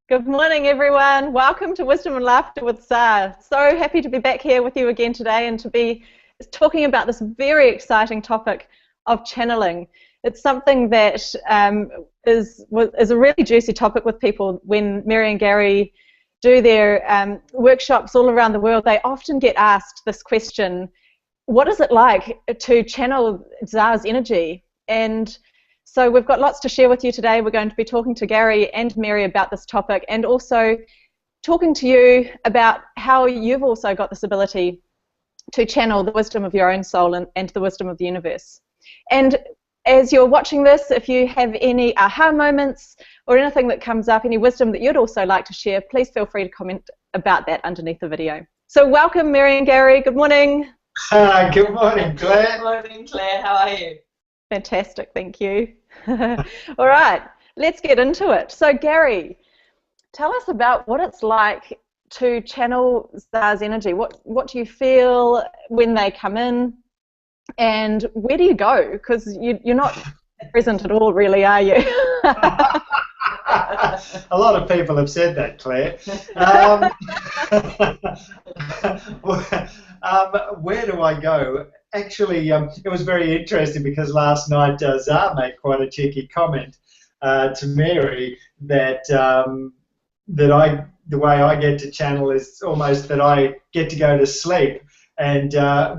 Good morning, everyone. Welcome to Wisdom and Laughter with ZAR. So happy to be back here with you again today and to be talking about this very exciting topic of channeling. It's something that is a really juicy topic with people. When Mary and Gary do their workshops all around the world, they often get asked this question: what is it like to channel ZAR's energy? And so we've got lots to share with you today. We're going to be talking to Gary and Mary about this topic, and also talking to you about how you've also got this ability to channel the wisdom of your own soul and the wisdom of the universe. And as you're watching this, if you have any aha moments or anything that comes up, any wisdom that you'd also like to share, please feel free to comment about that underneath the video. So welcome, Mary and Gary. Good morning. Good morning, Claire. Good morning, Claire. How are you? Fantastic, thank you. All right, let's get into it. So Gary, tell us about what it's like to channel ZAR's energy. What do you feel when they come in, and where do you go? Because you're not present at all, really, are you? A lot of people have said that, Claire. Where do I go? Actually, it was very interesting because last night ZAR made quite a cheeky comment to Mary that the way I get to channel is almost that I get to go to sleep, and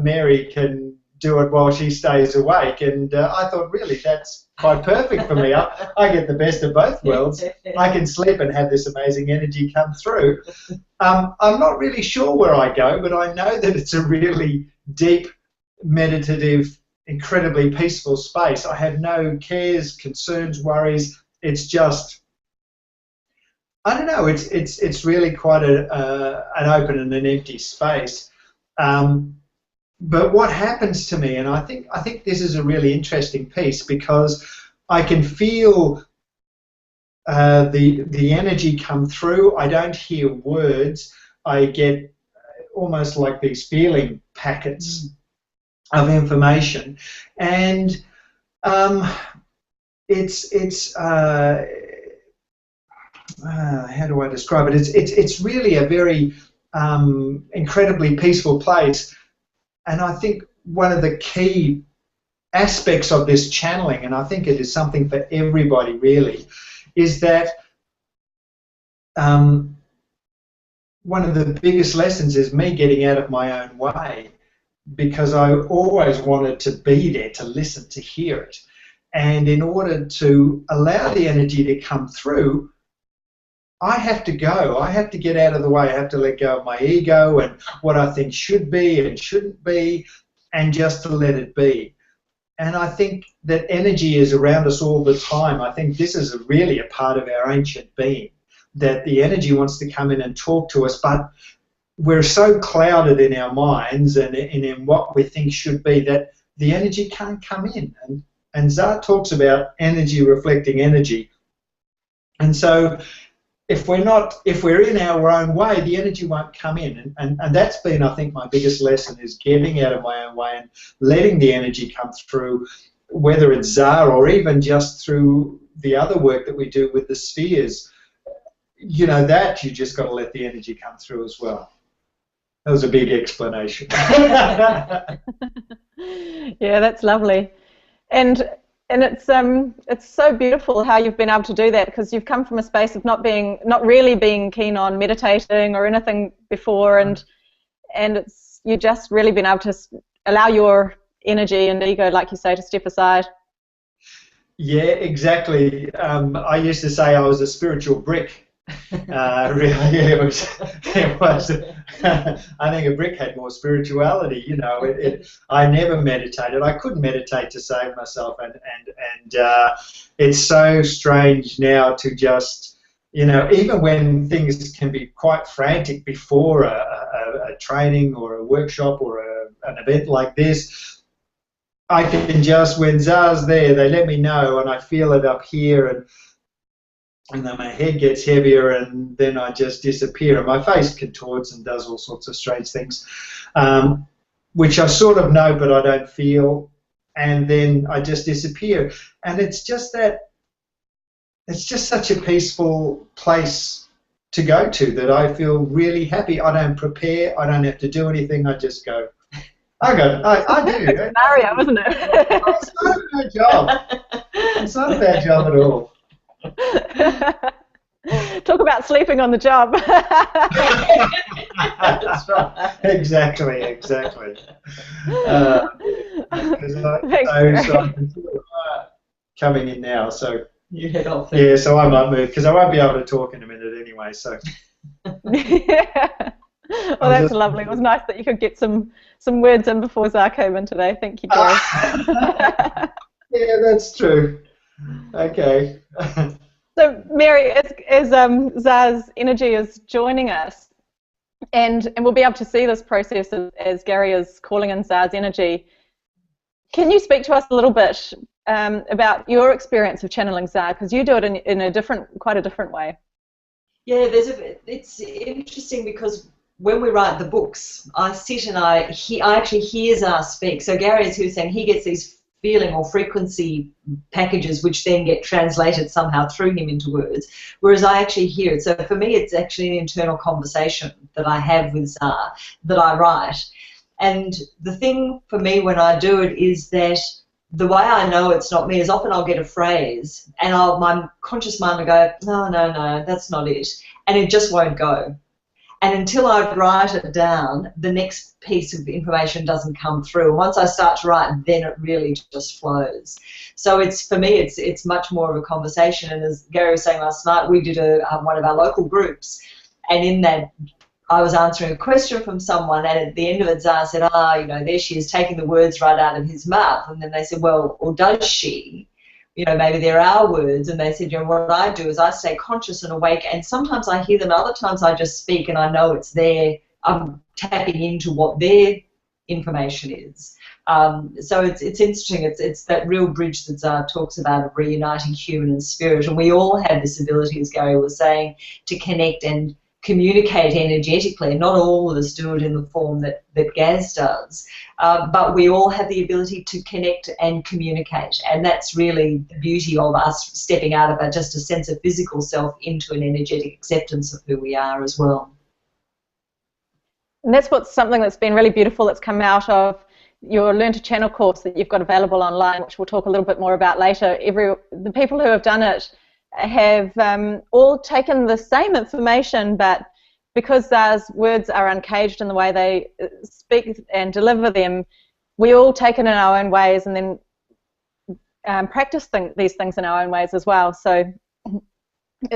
Mary can do it while she stays awake. And I thought, really, that's quite perfect for me. I get the best of both worlds. I can sleep and have this amazing energy come through. I'm not really sure where I go, but I know that it's a really deep, meditative, incredibly peaceful space. I have no cares, concerns, worries. It's just, I don't know, it's really quite an open and an empty space. But what happens to me, and I think this is a really interesting piece, because I can feel the energy come through. I don't hear words. I get almost like these feeling packets of information, and it's how do I describe it? It's really a very incredibly peaceful place. And I think one of the key aspects of this channeling, and I think it is something for everybody really, is that one of the biggest lessons is me getting out of my own way, because I always wanted to be there, to listen, to hear it. And in order to allow the energy to come through, I have to go. I have to get out of the way. I have to let go of my ego and what I think should be and shouldn't be, and just to let it be. And I think that energy is around us all the time. I think this is really a part of our ancient being, that the energy wants to come in and talk to us, but we're so clouded in our minds and in what we think should be that the energy can't come in. And ZAR talks about energy reflecting energy. And so if we're in our own way, the energy won't come in. And that's been, I think, my biggest lesson, is getting out of my own way and letting the energy come through, whether it's ZAR or even just through the other work that we do with the spheres. You know, that you just got to let the energy come through as well. That was a big explanation. Yeah, that's lovely. And it's so beautiful how you've been able to do that, because you've come from a space of not really being keen on meditating or anything before, and you've just really been able to allow your energy and ego, like you say, to step aside. Yeah, exactly. I used to say I was a spiritual brick. Really, it was. I think a brick had more spirituality. You know, I never meditated. I couldn't meditate to save myself, and it's so strange now to just, you know, even when things can be quite frantic before a training or a workshop or an event like this, I can just, when ZAR's there, they let me know, and I feel it up here, and then my head gets heavier, and then I just disappear, and my face contorts and does all sorts of strange things, which I sort of know but I don't feel, and then I just disappear. And it's just that, it's just such a peaceful place to go to that I feel really happy. I don't prepare. I don't have to do anything. I just go. I do. It's Mario, isn't it? It's not a bad job. It's not a bad job at all. Talk about sleeping on the job. That's right. Exactly. So I can feel coming in now. So yeah, so I might move because I won't be able to talk in a minute anyway. So. Yeah. Well, that's lovely. It was nice that you could get some words in before ZAR came in today. Thank you, Gary. Yeah, that's true. Okay. So, Mary, as ZAR's energy is joining us, and we'll be able to see this process as Gary is calling in ZAR's energy, can you speak to us a little bit about your experience of channeling ZAR? Because you do it in quite a different way. Yeah, it's interesting because when we write the books, I sit and I actually hear ZAR speak. So Gary is who's saying he gets these feeling or frequency packages which then get translated somehow through him into words, whereas I actually hear it. So for me, it's actually an internal conversation that I have with ZAR that I write. And the thing for me when I do it is that the way I know it's not me is often I'll get a phrase and my conscious mind will go, no, that's not it. And it just won't go. And until I write it down, the next piece of information doesn't come through. Once I start to write, then it really just flows. So for me, it's much more of a conversation. And as Gary was saying last night, we did one of our local groups. And in that, I was answering a question from someone, and at the end of it, ZAR said, there she is taking the words right out of his mouth. And then they said, well, or does she? Maybe there are words, and they said, what I do is I stay conscious and awake, and sometimes I hear them, other times I just speak and I know it's there. I'm tapping into what their information is. So it's interesting. It's that real bridge that ZAR talks about of reuniting human and spirit, and we all have this ability, as Gary was saying, to connect and communicate energetically, and not all of us do it in the form that Gaz does, but we all have the ability to connect and communicate, and that's really the beauty of us stepping out of just a sense of physical self into an energetic acceptance of who we are as well. And that's something that's been really beautiful that's come out of your Learn to Channel course that you've got available online, which we'll talk a little bit more about later. The people who have done it have all taken the same information, but because ZAR's words are uncaged in the way they speak and deliver them, we all take it in our own ways and then practice these things in our own ways as well. So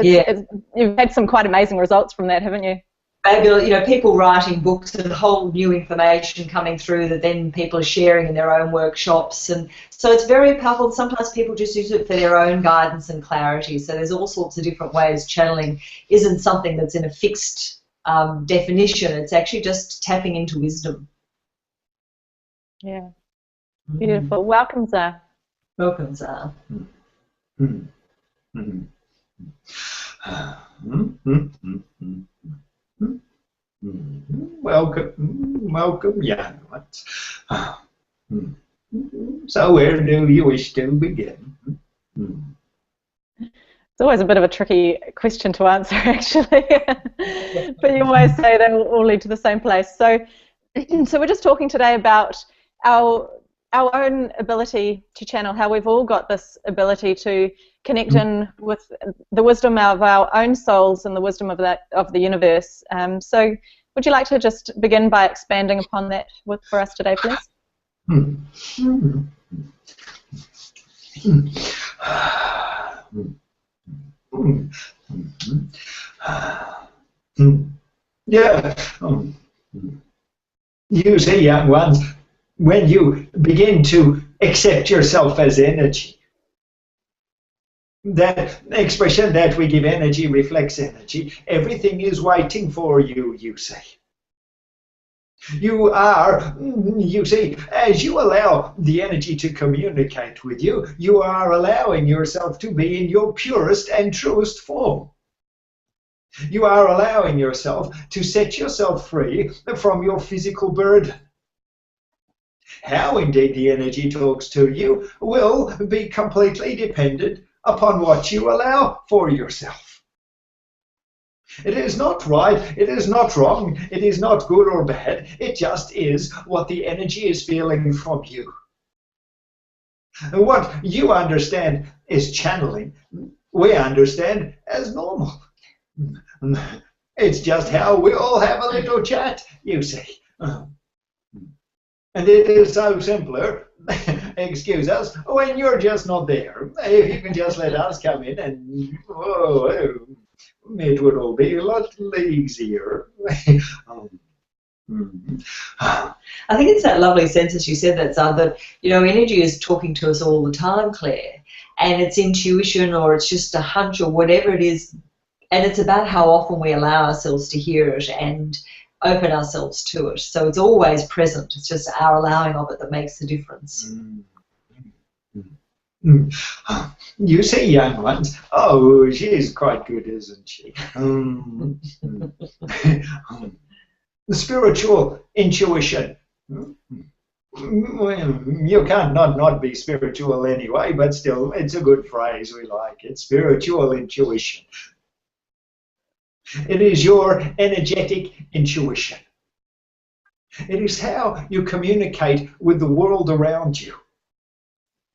you've had some quite amazing results from that, haven't you? Fabulous. People writing books and whole new information coming through that then people are sharing in their own workshops, and so it's very powerful. Sometimes people just use it for their own guidance and clarity. So there's all sorts of different ways. Channeling isn't something that's in a fixed definition. It's actually just tapping into wisdom. Yeah, beautiful. Welcome, ZAR. Welcome, ZAR. Welcome, young ones. So where do you wish to begin? It's always a bit of a tricky question to answer, actually. But you always say they will all lead to the same place. So we're just talking today about our own ability to channel, how we've all got this ability to connect in with the wisdom of our own souls and the wisdom of the universe. So would you like to just begin by expanding upon that for us today, please? Yeah. You see, young ones, when you begin to accept yourself as energy, that expression that we give energy reflects energy. Everything is waiting for you, you say. You are, you see, as you allow the energy to communicate with you, you are allowing yourself to be in your purest and truest form. You are allowing yourself to set yourself free from your physical burden. How indeed the energy talks to you will be completely dependent upon what you allow for yourself. It is not right, it is not wrong, it is not good or bad, it just is what the energy is feeling from you. And what you understand is channeling, we understand as normal. It's just how we all have a little chat, you see. And it is so simpler, excuse us, when you're just not there. If you can just let us come in and, it would all be a lot easier. I think it's that lovely sentence you said that, Zar, that, you know, energy is talking to us all the time, Claire, and it's intuition or it's just a hunch or whatever it is, and it's about how often we allow ourselves to hear it and open ourselves to it. So it's always present. It's just our allowing of it that makes the difference. You see, young ones, oh, she's quite good, isn't she? Spiritual intuition. You can't not be spiritual anyway, but still, it's a good phrase. We like it. Spiritual intuition. It is your energetic intuition. It is how you communicate with the world around you.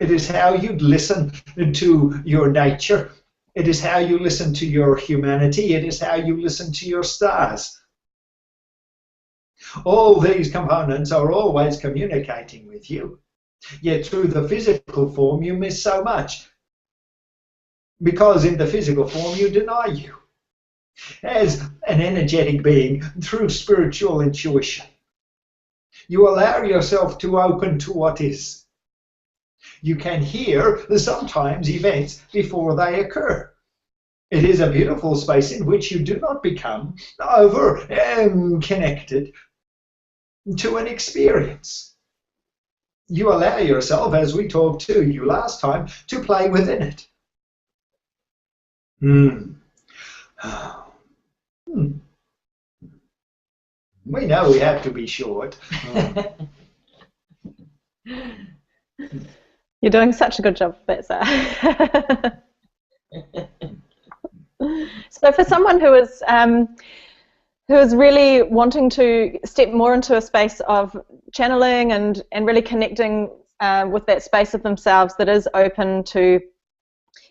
It is how you listen to your nature. It is how you listen to your humanity. It is how you listen to your stars. All these components are always communicating with you. Yet through the physical form you miss so much. Because in the physical form you deny you. As an energetic being, through spiritual intuition, you allow yourself to open to what is. You can hear sometimes events before they occur. It is a beautiful space in which you do not become over connected to an experience. You allow yourself, as we talked to you last time, to play within it. We know we have to be short. You're doing such a good job of that, Zar. So for someone who is really wanting to step more into a space of channeling and really connecting with that space of themselves that is open to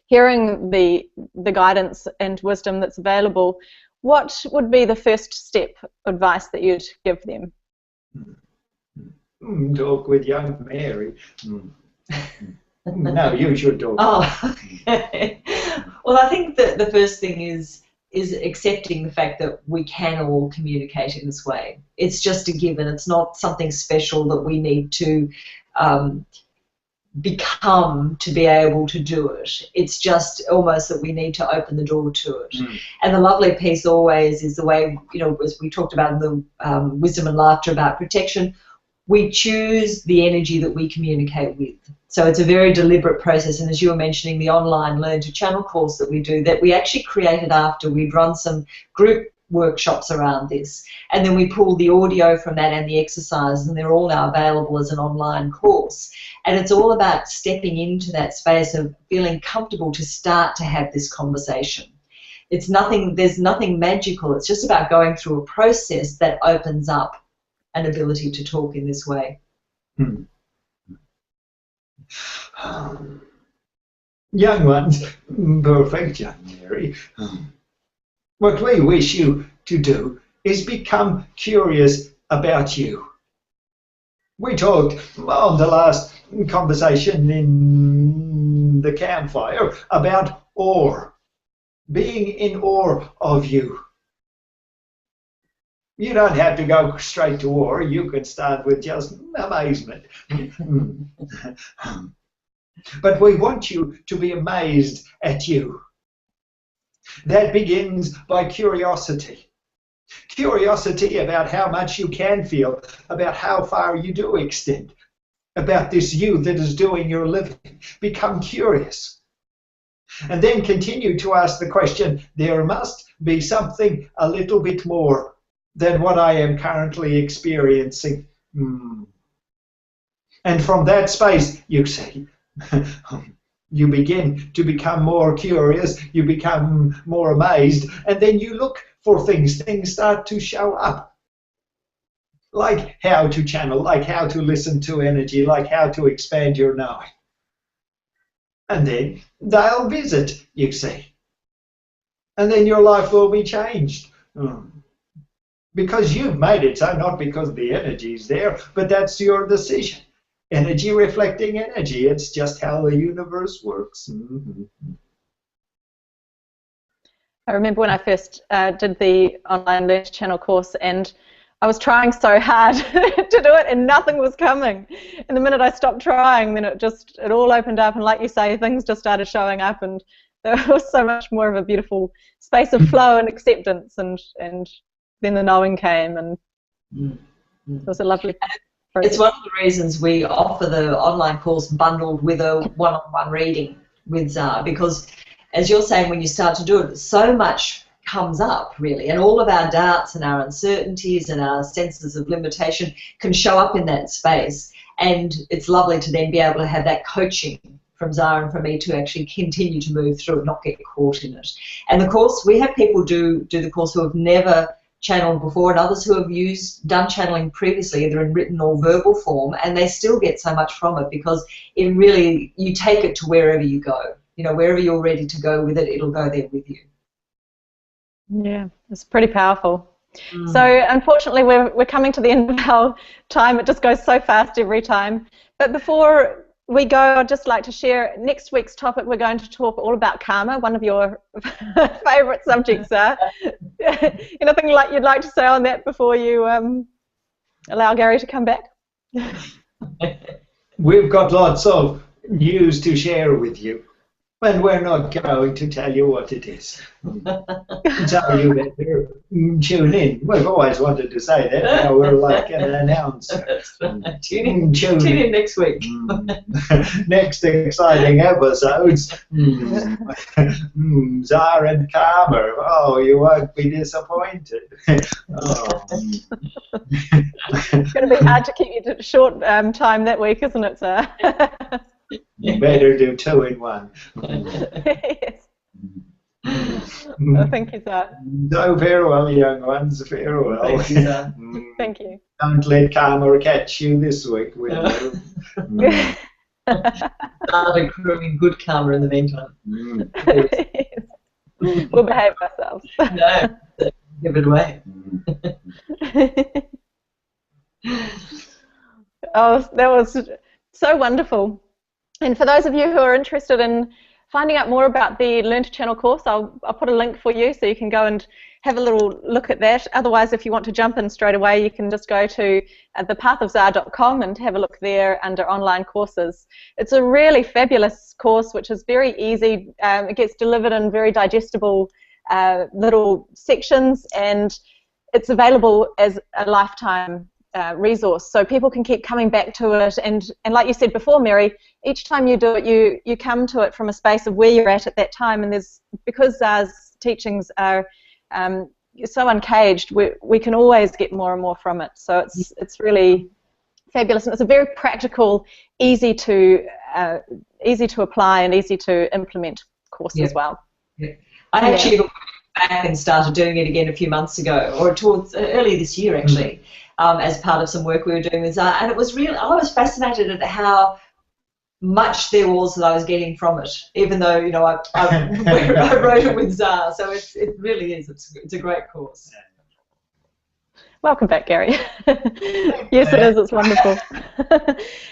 hearing the guidance and wisdom that's available, what would be the first step advice that you'd give them? Talk with young Mary. No, you should talk. Oh, okay. Well, I think that the first thing is accepting the fact that we can all communicate in this way. It's just a given. It's not something special that we need to become to be able to do it. It's just almost that we need to open the door to it. And the lovely piece always is the way, you know, as we talked about in the wisdom and laughter about protection, we choose the energy that we communicate with. So it's a very deliberate process, and as you were mentioning, the online Learn to Channel course that we do, that we actually created after we'd run some group workshops around this, and then we pulled the audio from that and the exercises, and they're all now available as an online course. And it's all about stepping into that space of feeling comfortable to start to have this conversation. It's nothing, there's nothing magical, it's just about going through a process that opens up an ability to talk in this way. Young ones, perfect, young Mary. What we wish you to do is become curious about you. We talked on the last conversation in the campfire about awe, being in awe of you. You don't have to go straight to awe, you can start with just amazement. But we want you to be amazed at you. That begins by curiosity. Curiosity about how much you can feel, about how far you do extend, about this you that is doing your living. Become curious. And then continue to ask the question, there must be something a little bit more than what I am currently experiencing. And from that space, you see, You begin to become more curious, you become more amazed, and then you look for things. Things start to show up. Like how to channel, like how to listen to energy, like how to expand your knowing. And then they'll visit, you see. And then your life will be changed. Because you've made it so, not because the energy is there, but that's your decision. Energy reflecting energy. It's just how the universe works. I remember when I first did the online Learn to Channel course, and I was trying so hard to do it and nothing was coming. And the minute I stopped trying, then it all opened up, and like you say, things just started showing up, and there was so much more of a beautiful space of flow and acceptance, and then the knowing came, and it was a lovely process. It's one of the reasons we offer the online course bundled with a one-on-one reading with DZAR, because as you're saying, when you start to do it, so much comes up, really, and all of our doubts and our uncertainties and our senses of limitation can show up in that space, and it's lovely to then be able to have that coaching from DZAR and from me to actually continue to move through it, not get caught in it. And the course, we have people do the course who have never channeled before, and others who have done channeling previously, either in written or verbal form, and they still get so much from it, because it really, you take it to wherever you go. You know, wherever you're ready to go with it, it'll go there with you. Yeah, it's pretty powerful. So unfortunately, we're coming to the end of our time. It just goes so fast every time. But before we go, I'd just like to share next week's topic. We're going to talk all about karma, one of your favourite subjects. Anything you'd like to say on that before you allow Gary to come back? We've got lots of news to share with you, and we're not going to tell you what it is. Tell you better tune in. We've always wanted to say that. Now we're like an announcer. Tune in next week. Next exciting episodes. DZAR and karma. Oh, you won't be disappointed. It's going to be hard to keep you to short time that week, isn't it, sir? You better do 2 in 1. Yes. Oh, thank you, sir. So farewell, young ones. Farewell. Thank you, sir. Thank you. Don't let karma catch you this week, will you? Start accruing good karma in the meantime. Yes. We'll behave ourselves. No, give it away. Oh, that was so wonderful. And for those of you who are interested in finding out more about the Learn to Channel course, I'll put a link for you so you can go and have a little look at that. Otherwise, if you want to jump in straight away, you can just go to thepathofdzar.com and have a look there under online courses. It's a really fabulous course, which is very easy. It gets delivered in very digestible little sections, and it's available as a lifetime resource, so people can keep coming back to it, and like you said before, Mary, each time you do it, you come to it from a space of where you're at that time, and because our teachings are so uncaged, we can always get more and more from it. So it's really fabulous, and it's a very practical, easy to apply and easy to implement course as well. Yeah. I actually looked back and started doing it again a few months ago, or towards early this year actually. As part of some work we were doing with DZAR, and it was really, I was fascinated at how much there was that I was getting from it, even though, you know, I wrote it with DZAR, so it really is, it's a great course. Welcome back, Gary. Yes, it is, it's wonderful.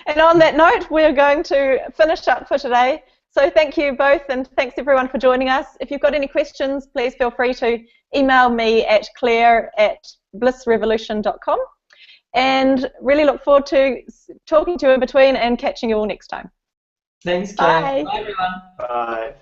And on that note, we're going to finish up for today. So thank you both, and thanks everyone for joining us. If you've got any questions, please feel free to email me at claire@blissrevolution.com, and really look forward to talking to you in between and catching you all next time. Thanks, Claire. Bye. Bye, everyone. Bye.